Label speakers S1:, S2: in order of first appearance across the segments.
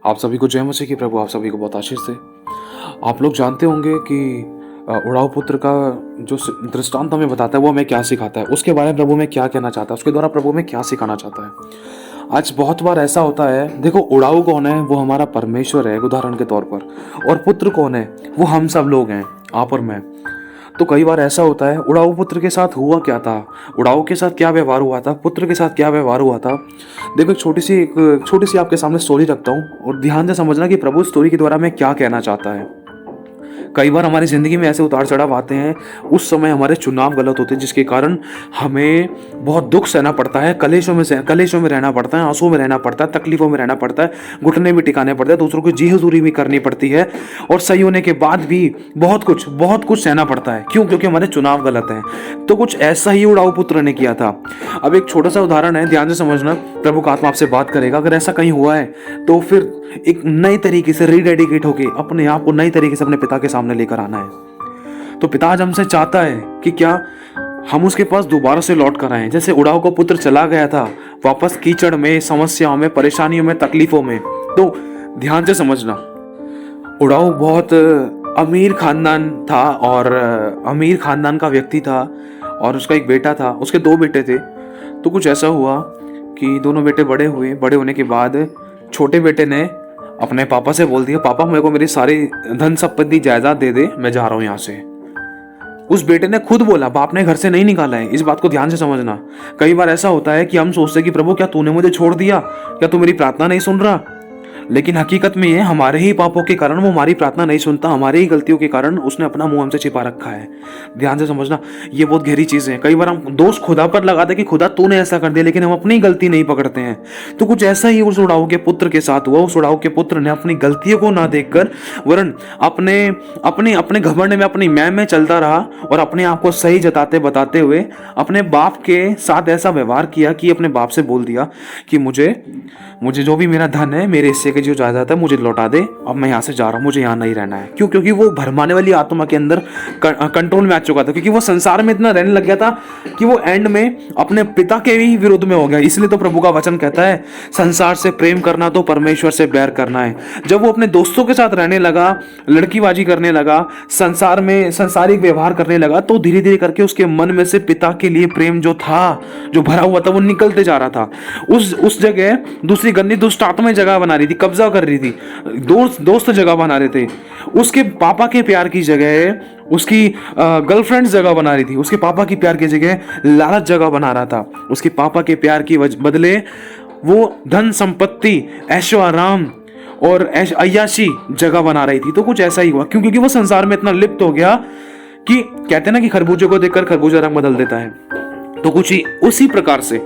S1: आप सभी को जय मसीह की। प्रभु आप सभी को बहुत आशीष दे। आप लोग जानते होंगे कि उड़ाऊ पुत्र का जो दृष्टांत हमें बताता है वो हमें क्या सिखाता है, उसके बारे में प्रभु में क्या कहना चाहता है, उसके द्वारा प्रभु में क्या सिखाना चाहता है। आज बहुत बार ऐसा होता है, देखो उड़ाऊ कौन है? वो हमारा परमेश्वर है उदाहरण के तौर पर, और पुत्र कौन है? वो हम सब लोग हैं, आप और मैं। तो कई बार ऐसा होता है, उड़ाऊ पुत्र के साथ हुआ क्या था, उड़ाऊ के साथ क्या व्यवहार हुआ था, पुत्र के साथ क्या व्यवहार हुआ था। देखो एक छोटी सी आपके सामने स्टोरी रखता हूँ और ध्यान से समझना कि प्रभु स्टोरी के द्वारा में क्या कहना चाहता है। कई बार हमारी ज़िंदगी में ऐसे उतार चढ़ाव आते हैं, उस समय हमारे चुनाव गलत होते हैं, जिसके कारण हमें बहुत दुख सहना पड़ता है, कलेशों में रहना पड़ता है, आंसुओं में रहना पड़ता है, तकलीफों में रहना पड़ता है, घुटने भी टिकाने पड़ते हैं, दूसरों की जी हुजूरी भी करनी पड़ती है, और सही होने के बाद भी बहुत कुछ सहना पड़ता है। क्यों? क्योंकि हमारे चुनाव गलत हैं। तो कुछ ऐसा ही उड़ाऊ पुत्र ने किया था। अब एक छोटा सा उदाहरण है, ध्यान से समझना, प्रभु का आत्मा आपसे बात करेगा। अगर ऐसा कहीं हुआ है तो फिर एक नई तरीके से रीडेडिकेट होके अपने आप को नई तरीके से अपने पिता के सामने लेकर आना है। तो पिता आज हमसे चाहता है कि क्या हम उसके पास दोबारा से लौट कर आए, जैसे उड़ाऊ का पुत्र चला गया था वापस कीचड़ में, समस्याओं में, परेशानियों में, तकलीफों में। तो ध्यान से समझना, उड़ाऊ बहुत अमीर खानदान था और अमीर खानदान का व्यक्ति था, और उसका एक बेटा था, उसके दो बेटे थे। तो कुछ ऐसा हुआ कि दोनों बेटे बड़े हुए, बड़े होने के बाद छोटे बेटे ने अपने पापा से बोल दिया, पापा मेरे को मेरी सारी धन संपत्ति जायदाद दे दे, मैं जा रहा हूं यहां से। उस बेटे ने खुद बोला, बाप ने घर से नहीं निकाला है। इस बात को ध्यान से समझना। कई बार ऐसा होता है कि हम सोचते हैं कि प्रभु क्या तूने मुझे छोड़ दिया, क्या तू मेरी प्रार्थना नहीं सुन रहा? लेकिन हकीकत में ये हमारे ही पापों के कारण वो हमारी प्रार्थना नहीं सुनता, हमारी ही गलतियों के कारण उसने अपना मुंह हमसे छिपा रखा है। ध्यान से समझना, ये बहुत गहरी चीज है। कई बार हम दोष खुदा पर लगाते कि खुदा तूने ऐसा कर दिया, लेकिन हम अपनी गलती नहीं पकड़ते हैं। तो कुछ ऐसा ही उस उड़ाऊ के पुत्र के साथ हुआ। उस उड़ाऊ के पुत्र ने अपनी गलतियों को ना देखकर वरन अपने घमंड में, अपनी मैं में चलता रहा, और अपने आप को सही जताते बताते हुए अपने बाप के साथ ऐसा व्यवहार किया कि अपने बाप से बोल दिया कि मुझे जो भी मेरा धन है, मेरे हिस्से की जो जायदाद है, मुझे लौटा दे। अब मैं यहाँ से जा रहा हूँ, मुझे यहाँ नहीं रहना है। क्यों? क्योंकि वो भरमाने वाली आत्मा के अंदर कंट्रोल में आ चुका था, क्योंकि वो संसार में इतना रहने लग गया था कि वो एंड में अपने पिता के भी विरोध में हो गया। इसलिए तो प्रभु का वचन कहता है, संसार से प्रेम करना तो परमेश्वर से बैर करना है। जब वो अपने दोस्तों के साथ रहने लगा, लड़कीबाजी करने लगा, संसार में सांसारिक व्यवहार करने लगा, तो धीरे धीरे करके उसके मन में से पिता के लिए प्रेम जो था, जो भरा हुआ था, वो निकलते जा रहा था। उस जगह दूसरी गंदी दुष्ट आत्मा जगह बना रही थी, कब्जा कर रही थी, दोस्त जगह बना रहे थे। उसके पापा के प्यार की जगह उसकी गर्लफ्रेंड जगह बना रही थी, उसके पापा की प्यार की जगह लालच जगह बना रहा था। उसके पापा के प्यार की बदले वो धन संपत्ति, ऐशो आराम और अय्याशी जगह बना रही थी। तो कुछ ऐसा ही हुआ। क्यों? क्योंकि वो संसार में इतना लिप्त हो गया कि कहते हैं ना कि खरबूजे को देखकर खरबूजा रंग बदल देता है। तो कुछ ही उसी प्रकार से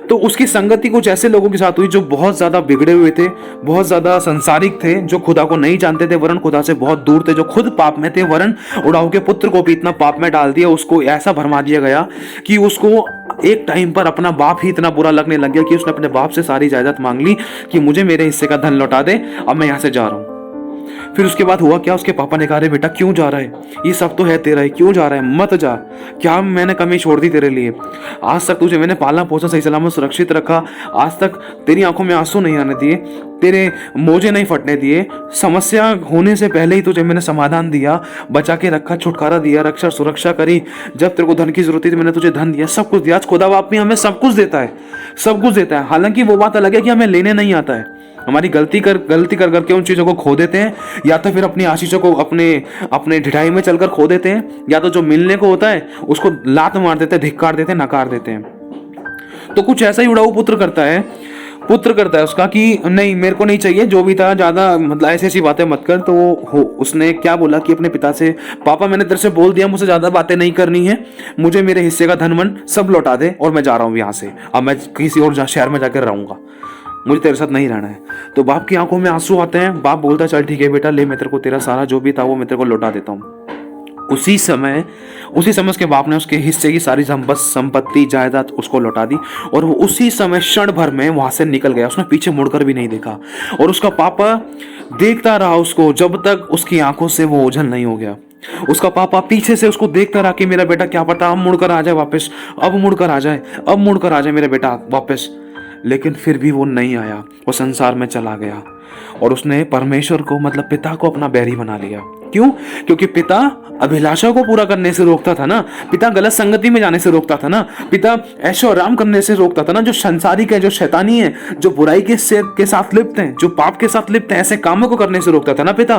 S1: तो उसकी संगति कुछ ऐसे लोगों के साथ हुई जो बहुत ज्यादा बिगड़े हुए थे, बहुत ज्यादा संसारिक थे, जो खुदा को नहीं जानते थे, वरन खुदा से बहुत दूर थे, जो खुद पाप में थे, वरन उड़ाऊ के पुत्र को भी इतना पाप में डाल दिया, उसको ऐसा भरमा दिया गया कि उसको एक टाइम पर अपना बाप ही इतना बुरा लगने लग गया कि उसने अपने बाप से सारी जायदाद मांग ली कि मुझे मेरे हिस्से का धन लौटा दे, अब मैं यहां से जा रहा हूं। फिर उसके बाद हुआ क्या? उसके पापा ने कहा, बेटा क्यों जा रहा है, ये सब तो है तेरा है, क्यों जा रहा है, मत जा। क्या मैंने कमी छोड़ दी तेरे लिए? आज तक तुझे मैंने पाला पोसा, सही सलामत सुरक्षित रखा, आज तक तेरी आंखों में आंसू नहीं आने दिए, तेरे मोजे नहीं फटने दिए, समस्या होने से पहले ही तुझे मैंने समाधान दिया, बचा के रखा, छुटकारा दिया, रक्षा सुरक्षा करी, जब तेरे को धन की जरूरत थी तो मैंने तुझे धन दिया, सब कुछ दिया। आज खुदा बाप भी हमें सब कुछ देता है, सब कुछ देता है। हालांकि वो बात अलग है कि हमें लेने नहीं आता है। हमारी गलती कर करके उन चीजों को खो देते हैं, या तो फिर अपनी आशीषों को अपने ढिठाई में चलकर खो देते हैं, या तो जो मिलने को होता है उसको लात मार देते हैं, धिक्कार देते हैं, नकार देते हैं। तो कुछ ऐसा ही उड़ाऊ पुत्र करता है उसका कि नहीं मेरे को नहीं चाहिए, जो भी था ज्यादा मतलब ऐसी बातें मत कर। तो उसने क्या बोला कि अपने पिता से, पापा मैंने तेरे से बोल दिया, मुझसे ज्यादा बातें नहीं करनी है, मुझे मेरे हिस्से का धन वन सब लौटा दे और मैं जा रहा हूँ यहाँ से, अब मैं किसी और शहर में जाकर रहूंगा, मुझे तेरे साथ नहीं रहना है। तो बाप की आंखों में आंसू आते हैं। बाप बोलता है, चल ठीक है बेटा, ले मैं तेरे को तेरा सारा जो भी था वो मैं तेरे को लौटा देता हूँ। उसी समय उसके बाप ने उसके हिस्से की सारी संपत्ति जायदाद उसको लौटा दी, और वो उसी समय क्षण भर में वहां से निकल गया। उसने पीछे मुड़कर भी नहीं देखा, और उसका पापा देखता रहा उसको जब तक उसकी आंखों से वो ओझल नहीं हो गया। उसका पापा पीछे से उसको देखता रहा कि मेरा बेटा क्या पता अब मुड़कर आ जाए वापस, अब मुड़कर आ जाए मेरा बेटा वापस। लेकिन फिर भी वो नहीं आया, वो संसार में चला गया। और उसने परमेश्वर को मतलब पिता को अपना बैरी बना लिया। क्यों? क्योंकि पिता अभिलाषा को पूरा करने से रोकता था ना, पिता गलत संगति में जाने से रोकता था ना, पिता ऐशो आराम करने से रोकता था ना। जो संसारिक है, जो शैतानी है, जो बुराई के साथ लिप्त हैं, जो पाप के साथ लिप्त हैं, ऐसे कामों को करने से रोकता था ना पिता।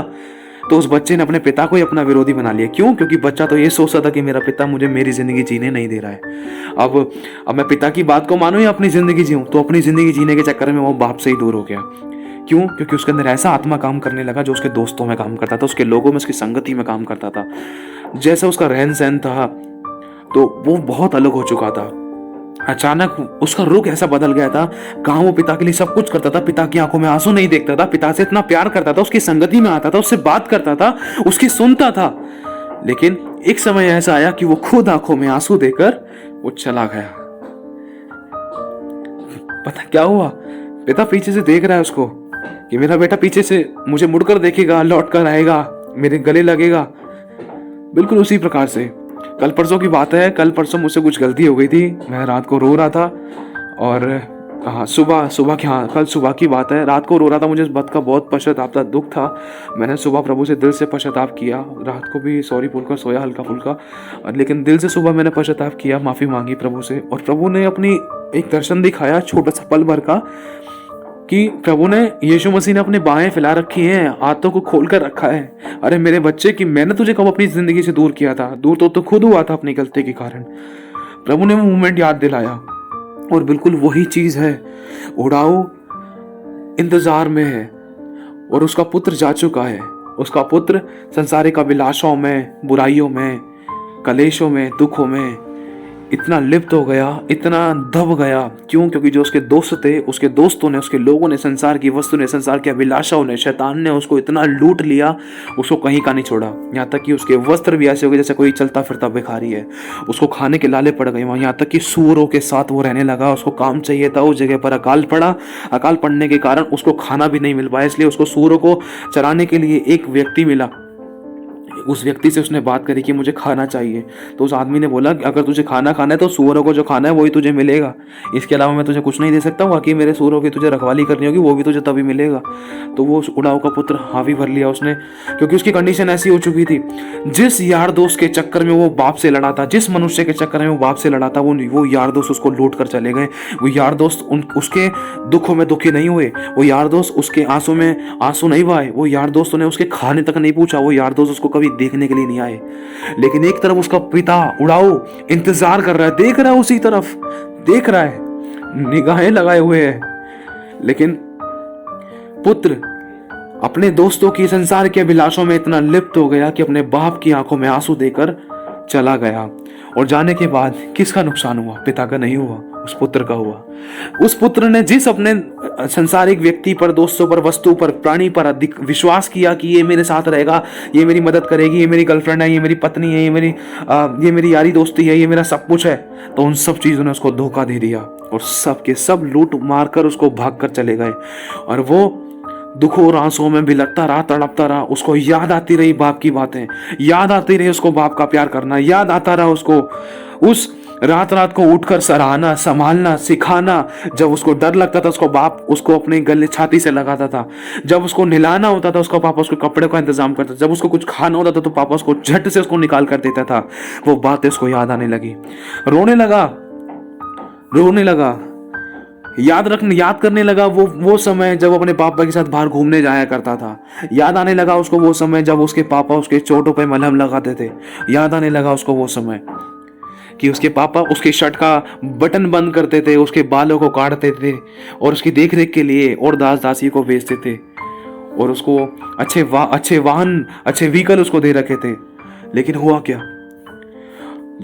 S1: तो उस बच्चे ने अपने पिता को ही अपना विरोधी बना लिया। क्यों? क्योंकि बच्चा तो ये सोचता था कि मेरा पिता मुझे मेरी जिंदगी जीने नहीं दे रहा है। अब मैं पिता की बात को मानूं या अपनी जिंदगी जीऊं? तो अपनी जिंदगी जीने के चक्कर में वो बाप से ही दूर हो गया। क्यों? क्योंकि उसके अंदर ऐसा आत्मा काम करने लगा जो उसके दोस्तों में काम करता था, उसके लोगों में, उसकी संगति में काम करता था। जैसा उसका रहन सहन था तो वो बहुत अलग हो चुका था। अचानक उसका रुख ऐसा बदल गया था। कहाँ वो पिता के लिए सब कुछ करता था, पिता की आंखों में आंसू नहीं देखता था, पिता से इतना प्यार करता था, उसकी संगति में आता था, उससे बात करता था, उसकी सुनता था। लेकिन एक समय ऐसा आया कि वो खुद आंखों में आंसू देकर वो चला गया। पता क्या हुआ? पिता पीछे से देख रहा है उसको कि मेरा बेटा पीछे से मुझे मुड़कर देखेगा, लौट कर आएगा, मेरे गले लगेगा। बिल्कुल उसी प्रकार से कल परसों की बात है। कल परसों मुझसे कुछ गलती हो गई थी, मैं रात को रो रहा था और कल सुबह की बात है, रात को रो रहा था। मुझे इस बात का बहुत पश्चाताप था, दुख था। मैंने सुबह प्रभु से दिल से पश्चाताप किया, रात को भी सॉरी बोलकर सोया हल्का फुल्का, लेकिन दिल से सुबह मैंने पश्चाताप किया, माफ़ी मांगी प्रभु से। और प्रभु ने अपनी एक दर्शन दिखाया छोटा सा पल भर का, कि प्रभु ने, यीशु मसीह ने अपने बाहें फैला रखी हैं, हाथों को खोल कर रखा है। अरे मेरे बच्चे, कि मैंने तुझे कब अपनी जिंदगी से दूर किया था? दूर तो खुद हुआ था अपनी गलती के कारण। प्रभु ने वो मोमेंट याद दिलाया और बिल्कुल वही चीज है। उड़ाऊ इंतजार में है और उसका पुत्र जा चुका है। उसका पुत्र संसारिक अभिलाषाओं में, बुराइयों में, कलेशों में, दुखों में इतना लिप्त हो गया, इतना दब गया। क्यों? क्योंकि जो उसके दोस्त थे, उसके दोस्तों ने, उसके लोगों ने, संसार की वस्तु ने, संसार की अभिलाषाओं ने, शैतान ने उसको इतना लूट लिया, उसको कहीं का नहीं छोड़ा। यहाँ तक कि उसके वस्त्र भी ऐसे हो गए जैसे कोई चलता फिरता भिखारी है। उसको खाने के लाले पड़ गए वहाँ, यहाँ तक कि सूअरों के साथ वो रहने लगा। उसको काम चाहिए था, उस जगह पर अकाल पड़ा। अकाल पड़ने के कारण उसको खाना भी नहीं मिल पाया, इसलिए उसको सूअरों को चराने के लिए एक व्यक्ति मिला। उस व्यक्ति से उसने बात करी कि मुझे खाना चाहिए। तो उस आदमी ने बोला कि अगर तुझे खाना खाना है तो सूअरों को जो खाना है वही तुझे मिलेगा, इसके अलावा मैं तुझे कुछ नहीं दे सकता हूँ। बाकी मेरे सूअरों की तुझे रखवाली करनी होगी, वो भी तुझे तभी मिलेगा। तो वो उड़ाऊ का पुत्र हावी भर लिया उसने, क्योंकि उसकी कंडीशन ऐसी हो चुकी थी। जिस यार दोस्त के चक्कर में वो बाप से लड़ा था, जिस मनुष्य के चक्कर में वो बाप से लड़ा था, वो यार दोस्त उसको लूट कर चले गए। वो यार दोस्त उसके दुखों में दुखी नहीं हुए, वो यार दोस्त उसके आंसू में आंसू नहीं बहाए, वो यार दोस्तों ने उसके खाने तक नहीं पूछा, वो यार दोस्त उसको कभी देखने के लिए नहीं आए। लेकिन एक तरफ उसका पिता उड़ाऊ इंतजार कर रहा है, देख रहा है, उसी तरफ देख रहा है, निगाहें लगाए हुए है। लेकिन पुत्र अपने दोस्तों की, संसार के अभिलाषों में इतना लिप्त हो गया कि अपने बाप की आंखों में आंसू देकर चला गया। और जाने के बाद किसका नुकसान हुआ? पिता का नहीं हुआ, उस पुत्र का हुआ। उस पुत्र ने जिस अपने संसारिक व्यक्ति पर, दोस्तों पर, वस्तु पर, प्राणी पर अधिक विश्वास किया कि ये मेरे साथ रहेगा, ये मेरी मदद करेगी, ये मेरी गर्लफ्रेंड है, ये मेरी पत्नी है, ये मेरी यारी दोस्ती है, ये मेरा सब कुछ है, तो उन सब चीजों ने उसको धोखा दे दिया और सब के सब लूट मार कर उसको भाग कर चले गए। और वो दुखों और आंसुओं में बिलखता रहा, तड़पता रहा। उसको याद आती रही बाप की बातें, याद आती रही उसको बाप का प्यार करना, याद आता रहा उसको उस रात रात को उठकर सराहना, संभालना, सिखाना। जब उसको डर लगता था, उसको बाप उसको अपने गले छाती से लगाता था। जब उसको नहलाना होता था, उसका पापा उसको कपड़े का इंतजाम करता था। जब उसको कुछ खाना होता था तो पापा उसको झट से उसको निकाल कर देता था। वो बातें उसको याद आने लगी, रोने लगा, याद करने लगा वो समय जब अपने पापा के साथ बाहर घूमने जाया करता था। याद आने लगा उसको वो समय जब उसके पापा उसके चोटों पे मलहम लगाते थे। याद आने लगा उसको वो समय कि उसके पापा उसके शर्ट का बटन बंद करते थे, उसके बालों को काटते थे और उसकी देख रेख के लिए और दास दासी को भेजते थे और उसको अच्छे वाहन, अच्छे व्हीकल उसको दे रखे थे। लेकिन हुआ क्या?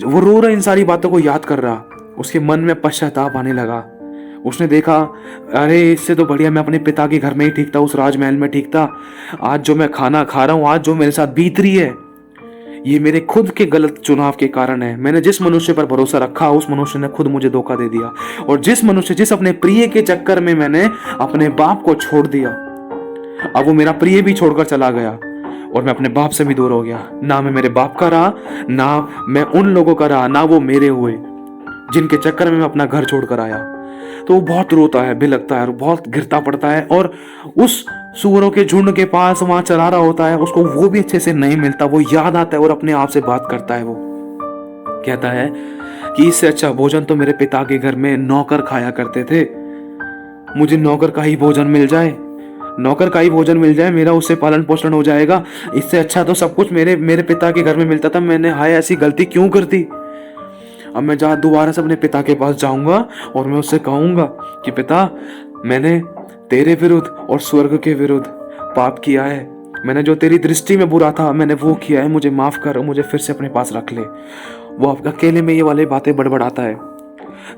S1: वो रो रहा, इन सारी बातों को याद कर रहा, उसके मन में पश्चाताप आने लगा। उसने देखा, अरे इससे तो बढ़िया मैं अपने पिता के घर में ही ठीक था, उस राजमहल में ठीक था। आज जो मैं खाना खा रहा हूँ, आज जो मेरे साथ बीत रही है, ये मेरे खुद के गलत चुनाव के कारण है। मैंने जिस मनुष्य पर भरोसा रखा, उस मनुष्य ने खुद मुझे धोखा दे दिया। और जिस अपने प्रिय के चक्कर में मैंने अपने बाप को छोड़ दिया, अब वो मेरा प्रिय भी छोड़कर चला गया और मैं अपने बाप से भी दूर हो गया। ना मैं मेरे बाप का रहा, ना मैं उन लोगों का रहा, ना वो मेरे हुए जिनके चक्कर में मैं अपना घर छोड़कर आया। तो वो बहुत रोता है, बिलखता है और बहुत गिरता पड़ता है और उस सूअरों के झुंड के पास वहां चला रहा होता है, उसको वो भी अच्छे से नहीं मिलता, वो याद आता है और अपने आप से बात करता है। वो कहता है कि इससे अच्छा भोजन तो मेरे पिता के घर में नौकर खाया करते थे, मुझे नौकर का ही भोजन मिल जाए, नौकर का ही भोजन मिल जाए, मेरा उससे पालन पोषण हो जाएगा। इससे अच्छा तो सब कुछ मेरे मेरे पिता के घर में मिलता था, मैंने हाय ऐसी गलती क्यों कर दी। अब मैं दोबारा से अपने पिता के पास जाऊंगा और मैं उससे कहूंगा कि पिता, मैंने तेरे विरुद्ध और स्वर्ग के विरुद्ध पाप किया है, मैंने जो तेरी दृष्टि में बुरा था मैंने वो किया है, मुझे माफ कर, मुझे फिर से अपने पास रख ले। वो अकेले में ये वाली बातें बड़बड़ाता है।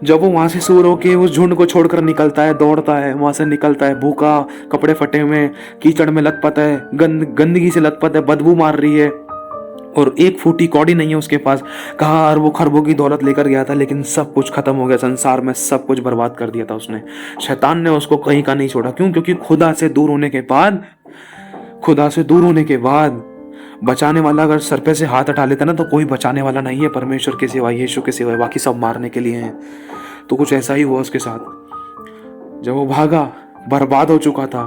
S1: जब वो वहां से सूअरों के उस झुंड को छोड़कर निकलता है, दौड़ता है, वहां से निकलता है, भूखा, कपड़े फटे हुए, कीचड़ में लथपथ है, गंदगी से लथपथ है, बदबू मार रही है और एक फूटी कौड़ी नहीं है उसके पास। कहाँ अरबों खरबों की दौलत लेकर गया था, लेकिन सब कुछ खत्म हो गया, संसार में सब कुछ बर्बाद कर दिया था उसने। शैतान ने उसको कहीं का नहीं छोड़ा। क्यों? क्योंकि खुदा से दूर होने के बाद बचाने वाला अगर सर पे से हाथ हटा लेता ना, तो कोई बचाने वाला नहीं है परमेश्वर के सिवाय, यीशु के सिवाय, बाकी सब मारने के लिए हैं। तो कुछ ऐसा ही हुआ उसके साथ। जब वो भागा, बर्बाद हो चुका था,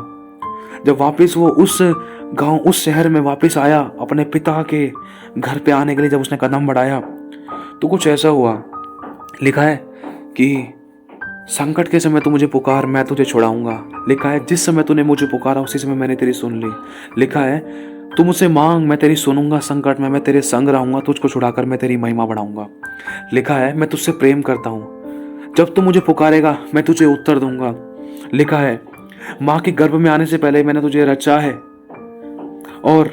S1: जब वापस वो उस गांव, उस शहर में वापस आया, अपने पिता के घर पे आने के लिए जब उसने कदम बढ़ाया, तो कुछ ऐसा हुआ। लिखा है कि संकट के समय तू मुझे पुकार, मैं तुझे छुड़ाऊंगा। लिखा है जिस समय तूने मुझे पुकारा उसी समय मैंने तेरी सुन ली। लिखा है तू मुझसे मांग, मैं तेरी सुनूंगा, संकट में मैं तेरे संग रहूंगा, तुझको छुड़ाकर मैं तेरी महिमा बढ़ाऊंगा। लिखा है मैं तुझसे प्रेम करता हूँ, जब तू मुझे पुकारेगा मैं तुझे उत्तर दूंगा। लिखा है माँ के गर्भ में आने से पहले मैंने तुझे रचा है और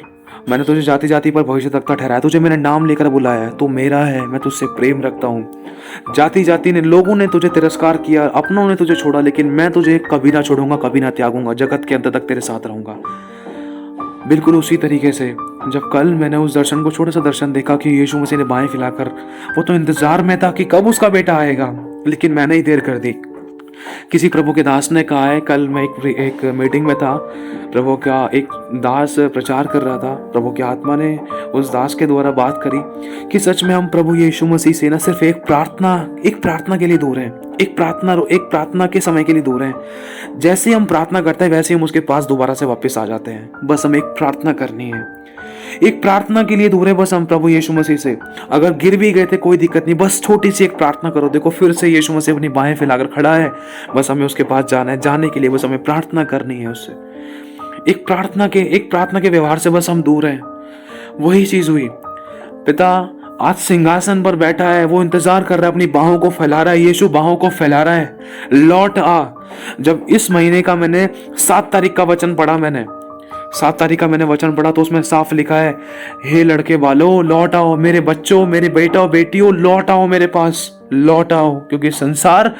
S1: मैंने तुझे जाति जाति पर भविष्यद्वक्ता ठहराया, तुझे मैंने नाम लेकर बुलाया है, तू मेरा है, मैं तुझसे प्रेम रखता हूँ। जाति जाति ने, लोगों ने तुझे तिरस्कार किया, अपनों ने तुझे छोड़ा, लेकिन मैं तुझे कभी ना छोड़ूंगा, कभी ना त्यागूंगा, जगत के अंत तक तेरे साथ रहूंगा। बिल्कुल उसी तरीके से जब कल मैंने उस दर्शन को, छोटा सा दर्शन देखा कि यीशु मसीह ने बाहें फैलाकर, वो तो इंतजार में था कि कब उसका बेटा आएगा, लेकिन मैंने ही देर कर दी। किसी प्रभु के दास ने कहा है, कल मैं एक मीटिंग में था, प्रभु का एक दास प्रचार कर रहा था, प्रभु की आत्मा ने उस दास के द्वारा बात करी कि सच में हम प्रभु यीशु मसीह से ना सिर्फ एक प्रार्थना के लिए दूर हैं, एक प्रार्थना के समय के लिए दूर हैं। जैसे ही हम प्रार्थना करते हैं वैसे ही हम उसके पास दोबारा से वापस आ जाते हैं। बस हमें एक प्रार्थना करनी है, एक प्रार्थना के लिए दूर है बस हम प्रभु यीशु मसीह से। अगर गिर भी गए थे कोई दिक्कत नहीं, बस छोटी सी एक प्रार्थना करो, देखो फिर से यीशु मसीह अपनी बाहें फैलाकर खड़ा है, बस हमें उसके पास जाना है, जाने के लिए बस हमें प्रार्थना करनी है उससे। एक प्रार्थना के व्यवहार से बस हम दूर हैं। वही चीज हुई। पिता आज सिंहासन पर बैठा है, वो इंतजार कर रहा है, अपनी बाहों को फैला रहा है, यीशु बाहों को फैला रहा है, लौट आ। जब इस महीने का मैंने 7 तारीख का वचन पढ़ा, मैंने 7 तारीख का मैंने वचन पढ़ा, तो उसमें साफ लिखा है, हे लड़के वालों लौट आओ, मेरे बच्चों, मेरे बेटा बेटियों लौट आओ मेरे पास, लौट आओ, क्योंकि संसार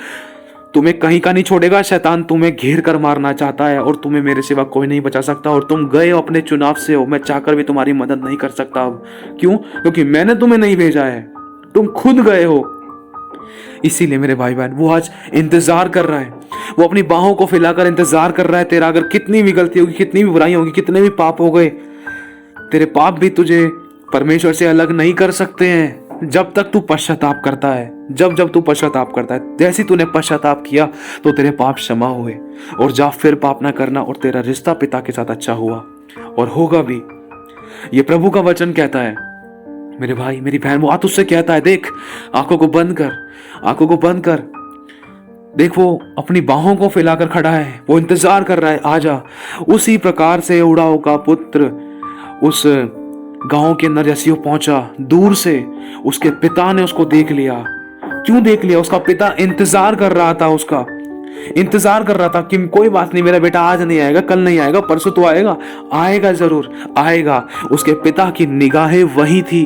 S1: तुम्हें कहीं का नहीं छोड़ेगा। शैतान तुम्हें घेर कर मारना चाहता है और तुम्हें मेरे सिवा कोई नहीं बचा सकता, और तुम गए हो अपने चुनाव से हो, मैं चाहकर भी तुम्हारी मदद नहीं कर सकता अब। क्यों? क्योंकि मैंने तुम्हें नहीं भेजा है, तुम खुद गए हो। इसीलिए मेरे भाई बहन, वो आज इंतजार कर रहा है, वो अपनी बाहों को फैलाकर इंतजार कर रहा है तेरा। अगर कितनी भी गलती होगी, कितनी भी बुराई होगी, कितने भी पाप हो गए, तेरे पाप भी तुझे परमेश्वर से अलग नहीं कर सकते हैं जब तक तू पश्चाताप करता है। जब तू पश्चाताप करता है, जैसे तूने पश्चाताप किया तो तेरे पाप क्षमा हुए, और जा फिर पाप ना करना, और तेरा रिश्ता पिता के साथ अच्छा हुआ और होगा भी। ये प्रभु का वचन कहता है मेरे भाई मेरी बहन। वो आज उससे कहता है, देख आंखों को बंद कर, आंखों को बंद कर, देख वो अपनी बाहों को फैलाकर खड़ा है, वो इंतजार कर रहा है, आजा। उसी प्रकार से उड़ाओ का पुत्र उस गांव के अंदर जैसे वो पहुंचा, दूर से उसके पिता ने उसको देख लिया। क्यों देख लिया? उसका पिता इंतजार कर रहा था, उसका इंतजार कर रहा था कि कोई बात नहीं, मेरा बेटा आज नहीं आएगा, कल नहीं आएगा, परसों तो आएगा, आएगा जरूर आएगा। उसके पिता की निगाहें वही थी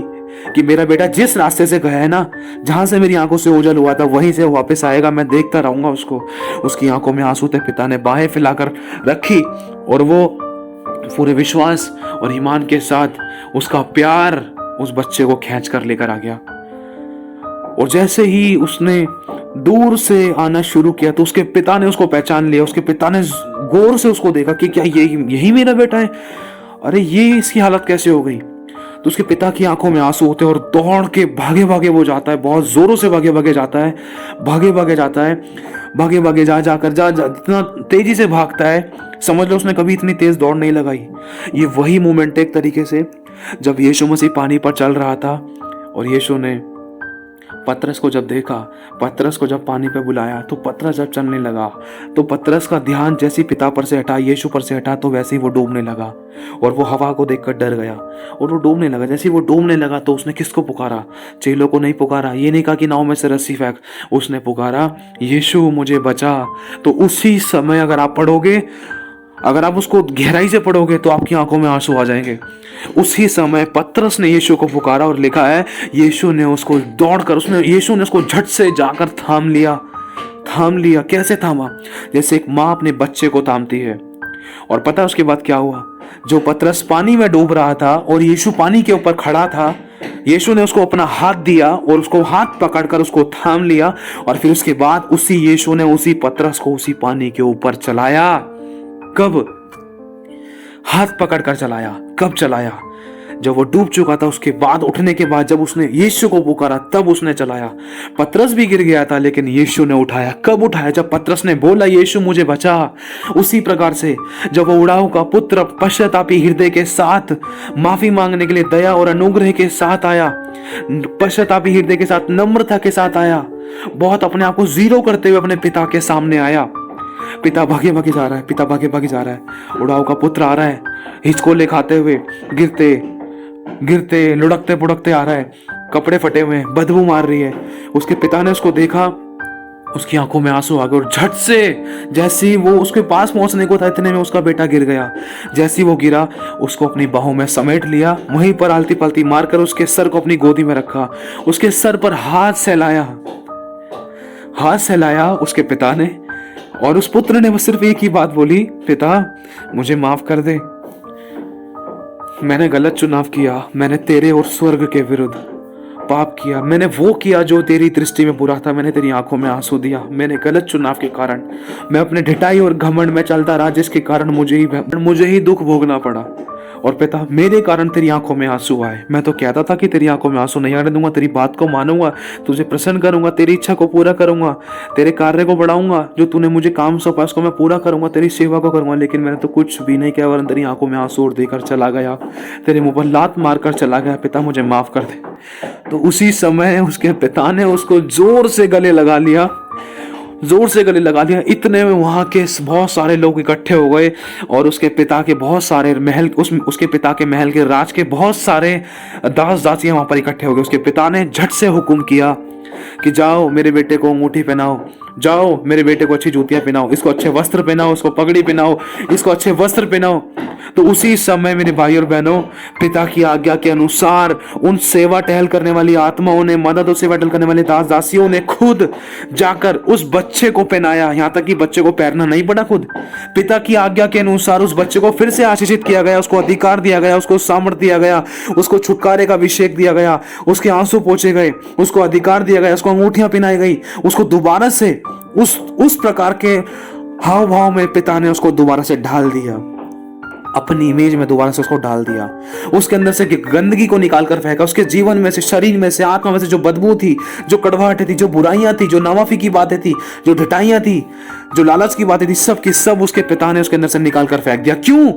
S1: कि मेरा बेटा जिस रास्ते से गया है ना, जहां से मेरी आंखों से ओझल हुआ था, वहीं से वापस आएगा, मैं देखता रहूंगा उसको। उसकी आंखों में आंसू थे, पिता ने बाहें फैलाकर रखी और वो पूरे विश्वास और ईमान के साथ उसका प्यार उस बच्चे को खींच कर लेकर आ गया। और जैसे ही उसने दूर से आना शुरू किया तो उसके पिता ने उसको पहचान लिया। उसके पिता ने गौर से उसको देखा कि क्या यही मेरा बेटा है, अरे ये इसकी हालत कैसे हो गई। तो उसके पिता की आंखों में आंसू होते हैं और दौड़ के भागे भागे वो जाता है, बहुत जोरों से भागे भागे जाता है, भागे भागे जाता है, भागे भागे जा इतना तेजी से भागता है, समझ लो उसने कभी इतनी तेज दौड़ नहीं लगाई। ये वही मोमेंट है एक तरीके से जब यीशु मसीह पानी पर चल रहा था और यीशु ने पतरस को जब देखा, पतरस को जब पानी पे बुलाया, तो पतरस जब चलने लगा तो पतरस का ध्यान जैसे पिता पर से हटा, यीशु पर से हटा, तो वैसे ही वो डूबने लगा और वो हवा को देखकर डर गया और वो डूबने लगा। जैसे ही वो डूबने लगा तो उसने किसको पुकारा? चेलों को नहीं पुकारा, ये नहीं कहा कि नाव में से रस्सी फेंक, उसने पुकारा यीशु मुझे बचा। तो उसी समय अगर आप पढ़ोगे, अगर आप उसको गहराई से पढ़ोगे तो आपकी आंखों में आंसू आ जाएंगे। उसी समय पतरस ने यीशु को पुकारा और लिखा है यीशु ने उसको दौड़कर यीशु ने उसको झट से जाकर थाम लिया। कैसे थामा? जैसे एक माँ अपने बच्चे को थामती है। और पता है उसके बाद क्या हुआ? जो पतरस पानी में डूब रहा था और यीशु पानी के ऊपर खड़ा था, यीशु ने उसको अपना हाथ दिया और उसको हाथ पकड़कर उसको थाम लिया और फिर उसके बाद उसी यीशु ने उसी पतरस को उसी पानी के ऊपर चलाया। कब? हाथ पकड़कर चलाया। कब चलाया? जब वो डूब चुका था, उसके बाद उठने के बाद जब उसने यीशु को पुकारा तब उसने चलाया। पतरस भी गिर गया था लेकिन यीशु ने उठाया। कब उठाया? जब पतरस ने बोला यीशु मुझे बचा। उसी प्रकार से जब वो उड़ाऊ का पुत्र पश्चातापी हृदय के साथ माफी मांगने के लिए दया और अनुग्रह के साथ आया, पश्चातापी हृदय के साथ, नम्रता के साथ आया, बहुत अपने आप को जीरो करते हुए अपने पिता के सामने आया। पिता भागे भागे जा रहा है, पिता भागे भागे जा रहा है, उड़ाऊ का पुत्र आ रहा है, हिचकोले खाते हुए, गिरते गिरते लुढ़कते पुढ़कते आ रहा है, कपड़े फटे हुए, बदबू मार रही है। उसके पिता ने उसको देखा, उसकी आंखों में आंसू आ गए और झट से जैसे ही वो उसके पास पहुंचने को था इतने में उसका बेटा गिर गया। जैसे ही वो गिरा उसको अपनी बाहों में समेट लिया, वहीं पर आलती पलती मारकर उसके सर को अपनी गोदी में रखा, उसके सर पर हाथ सहलाया उसके पिता ने। और उस पुत्र ने बस सिर्फ एक ही बात बोली, पिता मुझे माफ कर दे, मैंने गलत चुनाव किया, मैंने तेरे और स्वर्ग के विरुद्ध पाप किया, मैंने वो किया जो तेरी दृष्टि में बुरा था, मैंने तेरी आंखों में आंसू दिया, मैंने गलत चुनाव के कारण मैं अपने ढिठाई और घमंड में चलता रहा, जिसके कारण मुझे ही दुख भोगना पड़ा। और पिता मेरे कारण तेरी आंखों में आंसू आए। मैं तो कहता था कि तेरी आंखों में आंसू नहीं आने दूंगा, तेरी बात को मानूंगा, तुझे प्रसन्न करूंगा, तेरी इच्छा को पूरा करूंगा, तेरे कार्य को बढ़ाऊंगा, जो तूने मुझे काम सौंपा उसको मैं पूरा करूंगा, तेरी सेवा को करूंगा। लेकिन मैंने तो कुछ भी नहीं किया, वरन तेरी आंखों में आंसू और देकर चला गया, तेरे मुंह पर लात मारकर चला गया। पिता मुझे माफ कर दे। तो उसी समय उसके पिता ने उसको जोर से गले लगा लिया। इतने में वहां के बहुत सारे लोग इकट्ठे हो गए और उसके पिता के बहुत सारे महल, उसके पिता के महल के राज के बहुत सारे दास दासियां वहां पर इकट्ठे हो गए। उसके पिता ने झट से हुक्म किया कि जाओ मेरे बेटे को अंगूठी पहनाओ, जाओ मेरे बेटे को अच्छी जूतियां पहनाओ, इसको अच्छे वस्त्र पहनाओ, इसको पगड़ी पहनाओ, इसको अच्छे वस्त्र पहनाओ। तो उसी समय मेरे भाई और बहनों, पिता की आज्ञा के अनुसार उन सेवा टहल करने वाली आत्माओं ने, मदद और सेवा टहल करने वाले दास दासियों ने खुद जाकर उस बच्चे को पहनाया। यहां तक कि बच्चे को पहनना नहीं पड़ा, खुद पिता की आज्ञा के अनुसार उस बच्चे को फिर से आशीषित किया गया, उसको अधिकार दिया गया, उसको सामर्थ्य दिया गया, उसको छुटकारे का अभिषेक दिया गया, उसके आंसू पोंछे गए, उसको अधिकार दिया गया, उसको अंगूठियां पहनाई गई, उसको दोबारा से उस प्रकार के हाव भाव में पिता ने उसको दोबारा से ढाल दिया, अपनी इमेज में दोबारा से उसको डाल दिया। उसके अंदर से गंदगी को निकाल कर फेंका, उसके जीवन में से, शरीर में से, आत्मा में से जो बदबू थी, जो कड़वाहट थी, जो बुराइयां थी, जो नावाफी की बातें थी, जो ढिठाइयां थी, जो लालच की बातें थी, सब की सब उसके पिता ने उसके अंदर से निकाल कर फेंक दिया। क्यों?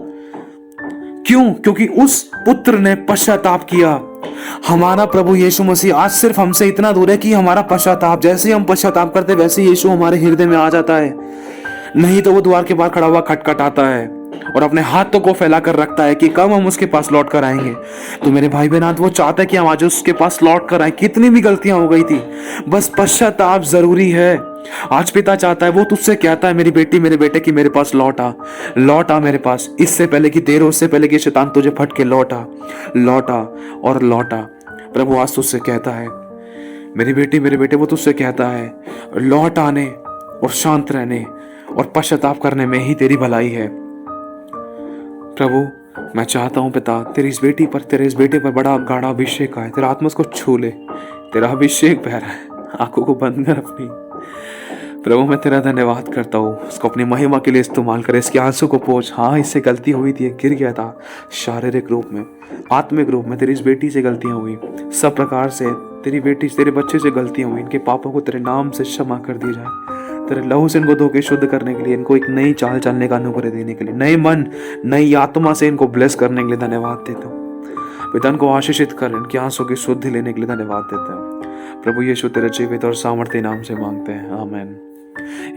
S1: क्योंकि उस पुत्र ने पश्चाताप किया। हमारा प्रभु यीशु मसीह आज सिर्फ हमसे इतना दूर है कि हमारा पश्चाताप, जैसे हम पश्चाताप करते वैसे यीशु हमारे हृदय में आ जाता है। नहीं तो वो द्वार के बाहर खड़ा हुआ खटखटाता है और अपने हाथों को फैलाकर रखता है कि कब हम उसके पास लौट कर आएंगे। तो मेरे भाई बहन, वो चाहता है कि हम आज उसके पास लौट कर आए। कितनी भी गलतियां हो गई थी, बस पश्चाताप जरूरी है। आज पिता चाहता है, वो तुझसे कहता है मेरी बेटी, मेरे बेटे की मेरे पास लौट आ मेरे पास, इससे पहले कि देर हो, उससे पहले कि शैतान तुझे फटके लौट आ। प्रभु आज तुझसे कहता है मेरी बेटी, मेरे बेटे, वो तुझसे कहता है लौट आने और शांत रहने और पश्चाताप करने में ही तेरी भलाई है। प्रभु मैं चाहता हूं पिता, तेरे इस बेटे पर बड़ा गाढ़ा अभिषेक आए, तेरा आत्मा उसको छू ले, तेरा अभिषेक बह रहा है। आंखों को बंद कर अपनी, प्रभु मैं तेरा धन्यवाद करता हूँ, उसको अपनी महिमा के लिए इस्तेमाल करे, इसके आंसू को पोंछ। हाँ, इससे गलती हुई थी, गिर गया था शारीरिक रूप में, आत्मिक रूप में। तेरी इस बेटी से गलतियाँ हुई, सब प्रकार से तेरी बेटी तेरे बच्चे से गलतियाँ हुई। इनके पापों को तेरे नाम से क्षमा कर दी जाए। तेरे लहू से इनको धो के शुद्ध करने के लिए, इनको एक नई चाल चलने का अनुग्रह देने के लिए, नए मन नई आत्मा से इनको ब्लेस करने के लिए धन्यवाद देता हूँ। पिता को आशीषित कर, इनके आंसू की शुद्धि लेने के लिए धन्यवाद देते हैं। प्रभु यीशु तेरे जीवित और सामर्थ्य नाम से मांगते हैं, आमीन।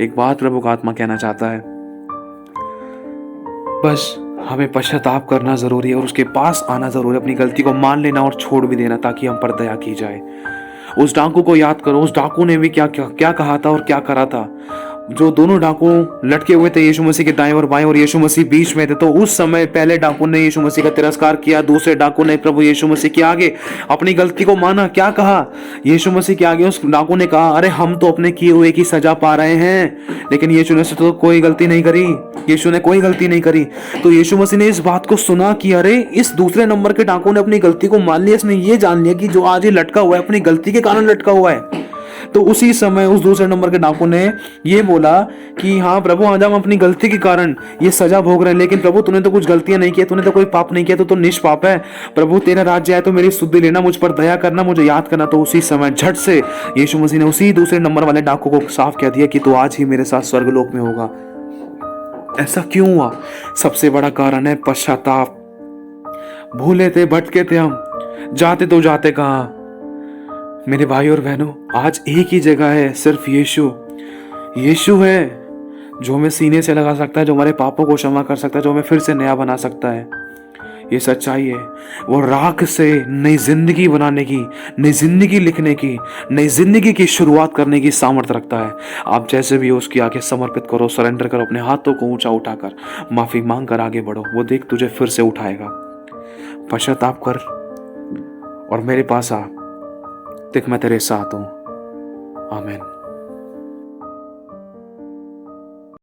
S1: एक बात प्रभु का आत्मा कहना चाहता है, बस हमें पश्चाताप करना जरूरी है और उसके पास आना जरूरी है, अपनी गलती को मान लेना और छोड़ भी देना, ताकि हम पर दया की जाए। उस डाकू को याद करो, उस डाकू ने भी क्या कहा था और क्या करा था। जो दोनों डाकू लटके हुए थे यीशु मसीह के दाएं और बाएं, और यीशु मसीह बीच में थे, तो उस समय पहले डाकू ने यीशु मसीह का तिरस्कार किया, दूसरे डाकू ने प्रभु यीशु मसीह के आगे अपनी गलती को माना। क्या कहा यीशु मसीह के आगे? उस डाकू ने कहा, अरे हम तो अपने किए हुए की सजा पा रहे हैं, लेकिन यीशु ने तो कोई गलती नहीं करी, यीशु ने कोई गलती नहीं करी। तो यीशु मसीह ने इस बात को सुना कि अरे इस दूसरे नंबर के डाकू ने अपनी गलती को मान लिया, इसने ये जान लिया कि जो आज ये लटका हुआ है अपनी गलती के कारण लटका हुआ है। तो उसी समय उस दूसरे नंबर के डाकू ने ये बोला कि हाँ प्रभु, आज हम अपनी गलती के कारण ये सजा भोग रहे हैं, लेकिन प्रभु तूने तो कुछ गलतियां नहीं की, तूने तो कोई पाप नहीं किया, तो निष्पाप है। प्रभु तेरा राज्य है तो मेरी सुधि लेना, मुझ पर दया करना, मुझे याद करना। तो उसी समय झट से यीशु मसीह ने उसी दूसरे नंबर वाले डाकू को साफ कह दिया कि तू आज ही मेरे साथ स्वर्गलोक में होगा। ऐसा क्यों हुआ? सबसे बड़ा कारण है पश्चाताप। भूले थे, भटके थे हम, जाते तो जाते कहाँ? मेरे भाई और बहनों, आज एक ही जगह है, सिर्फ यीशु। यीशु है जो हमें सीने से लगा सकता है, जो हमारे पापों को क्षमा कर सकता है, जो हमें फिर से नया बना सकता है। ये सच्चाई है। वो राख से नई जिंदगी बनाने की, नई जिंदगी लिखने की, नई जिंदगी की शुरुआत करने की सामर्थ्य रखता है। आप जैसे भी हो उसकी आगे समर्पित करो, सरेंडर करो, अपने हाथों को ऊंचा उठाकर माफी मांग कर आगे बढ़ो। वो देख तुझे फिर से उठाएगा। पश्चाताप कर और मेरे पास आ, देख मैं तेरे साथ हूं। आमीन।